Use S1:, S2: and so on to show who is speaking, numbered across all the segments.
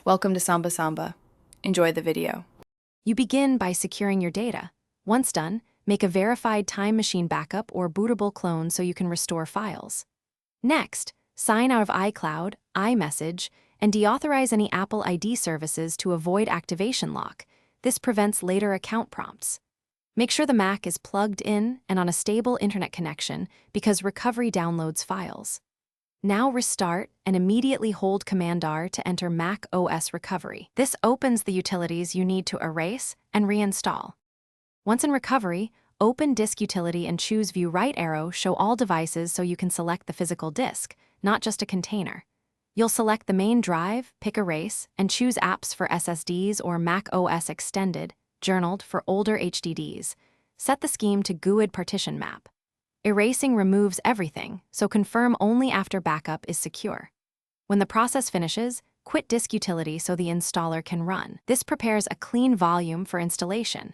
S1: Welcome to Samba Samba. Enjoy the video.
S2: You begin by securing your data. Once done, make a verified time machine backup or bootable clone so you can restore files. Next, sign out of iCloud, iMessage, and deauthorize any Apple ID services to avoid activation lock. This prevents later account prompts. Make sure the Mac is plugged in and on a stable internet connection because recovery downloads files. Now restart and immediately hold Command-R to enter macOS recovery. This opens the utilities you need to erase and reinstall. Once in recovery, open Disk Utility and choose View Right arrow Show All Devices so you can select the physical disk, not just a container. You'll select the main drive, pick Erase, and choose Apps for SSDs or macOS Extended, Journaled for older HDDs. Set the scheme to GUID partition map. Erasing removes everything, so confirm only after backup is secure. When the process finishes, quit Disk Utility so the installer can run. This prepares a clean volume for installation.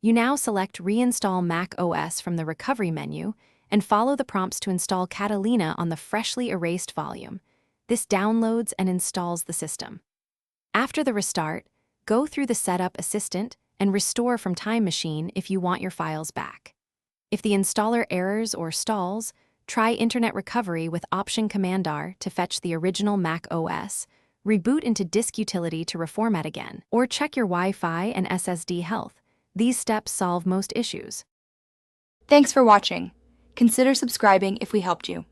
S2: You now select Reinstall macOS from the Recovery menu and follow the prompts to install Catalina on the freshly erased volume. This downloads and installs the system. After the restart, go through the Setup Assistant and restore from Time Machine if you want your files back. If the installer errors or stalls, try Internet Recovery with Option Command-R to fetch the original macOS, reboot into Disk Utility to reformat again, or check your Wi-Fi and SSD health. These steps solve most issues.
S3: Thanks for watching. Consider subscribing if we helped you.